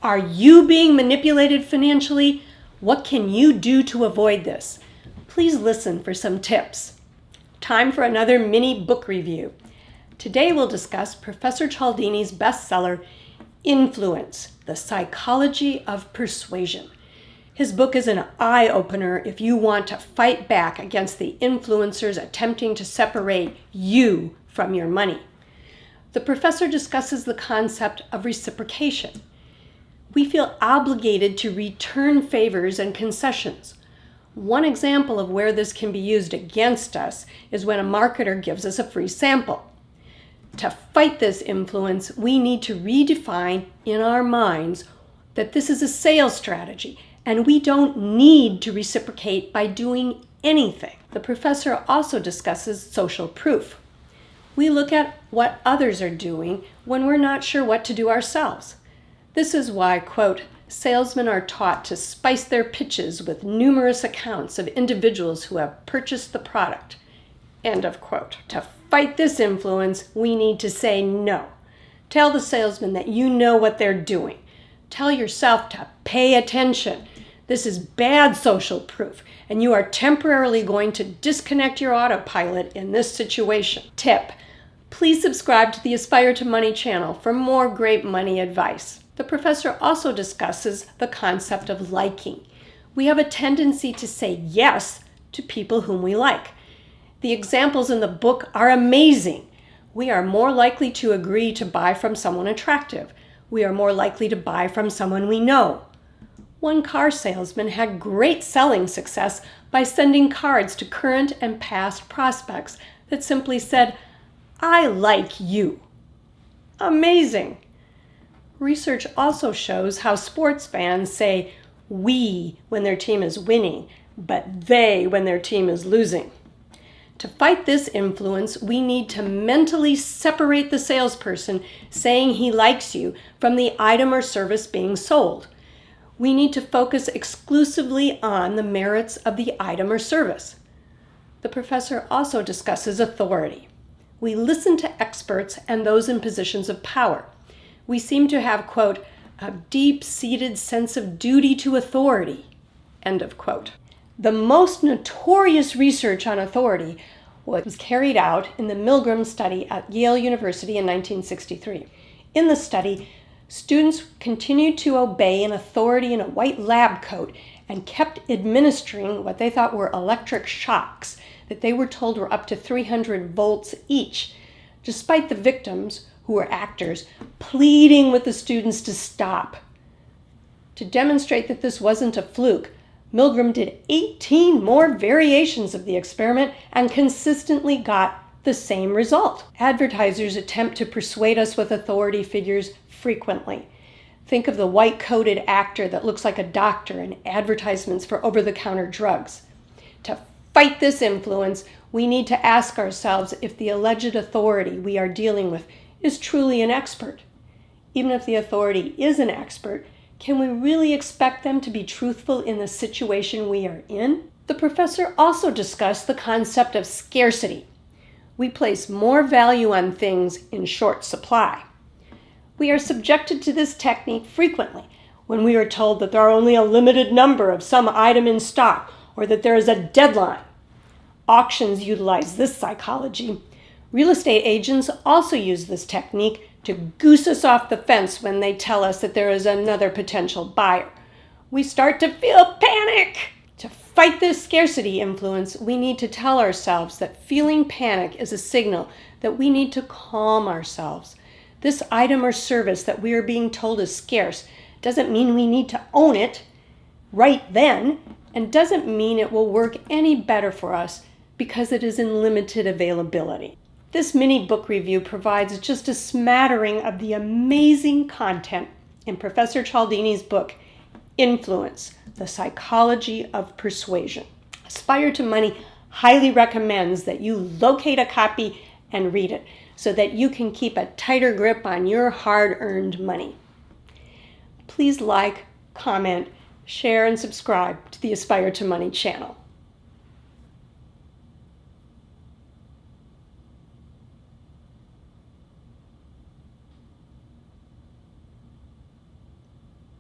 Are you being manipulated financially? What can you do to avoid this? Please listen for some tips. Time for another mini book review. Today we'll discuss Professor Cialdini's bestseller, Influence: The Psychology of Persuasion. His book is an eye-opener if you want to fight back against the influencers attempting to separate you from your money. The professor discusses the concept of reciprocation. We feel obligated to return favors and concessions. One example of where this can be used against us is when a marketer gives us a free sample. To fight this influence, we need to redefine in our minds that this is a sales strategy and we don't need to reciprocate by doing anything. The professor also discusses social proof. We look at what others are doing when we're not sure what to do ourselves. This is why, quote, salesmen are taught to spice their pitches with numerous accounts of individuals who have purchased the product, end of quote. To fight this influence, we need to say no. Tell the salesman that you know what they're doing. Tell yourself to pay attention. This is bad social proof, and you are temporarily going to disconnect your autopilot in this situation. Tip: please subscribe to the Aspire to Money channel for more great money advice. The professor also discusses the concept of liking. We have a tendency to say yes to people whom we like. The examples in the book are amazing. We are more likely to agree to buy from someone attractive. We are more likely to buy from someone we know. One car salesman had great selling success by sending cards to current and past prospects that simply said, "I like you." Amazing. Research also shows how sports fans say "we" when their team is winning, but "they" when their team is losing. To fight this influence, we need to mentally separate the salesperson saying he likes you from the item or service being sold. We need to focus exclusively on the merits of the item or service. The professor also discusses authority. We listen to experts and those in positions of power. We seem to have, quote, a deep-seated sense of duty to authority, end of quote. The most notorious research on authority was carried out in the Milgram study at Yale University in 1963. In the study, students continued to obey an authority in a white lab coat and kept administering what they thought were electric shocks that they were told were up to 300 volts each, despite the victims, who were actors, pleading with the students to stop. To demonstrate that this wasn't a fluke, Milgram did 18 more variations of the experiment and consistently got the same result. Advertisers attempt to persuade us with authority figures frequently. Think of the white-coated actor that looks like a doctor in advertisements for over-the-counter drugs. To fight this influence, we need to ask ourselves if the alleged authority we are dealing with is truly an expert. Even if the authority is an expert, can we really expect them to be truthful in the situation we are in? The professor also discussed the concept of scarcity. We place more value on things in short supply. We are subjected to this technique frequently when we are told that there are only a limited number of some item in stock or that there is a deadline. Auctions utilize this psychology. Real estate agents also use this technique to goose us off the fence when they tell us that there is another potential buyer. We start to feel panic. To fight this scarcity influence, we need to tell ourselves that feeling panic is a signal that we need to calm ourselves. This item or service that we are being told is scarce doesn't mean we need to own it right then, and doesn't mean it will work any better for us because it is in limited availability. This mini book review provides just a smattering of the amazing content in Professor Cialdini's book, Influence: The Psychology of Persuasion. Aspire to Money highly recommends that you locate a copy and read it so that you can keep a tighter grip on your hard-earned money. Please like, comment, share, and subscribe to the Aspire to Money channel.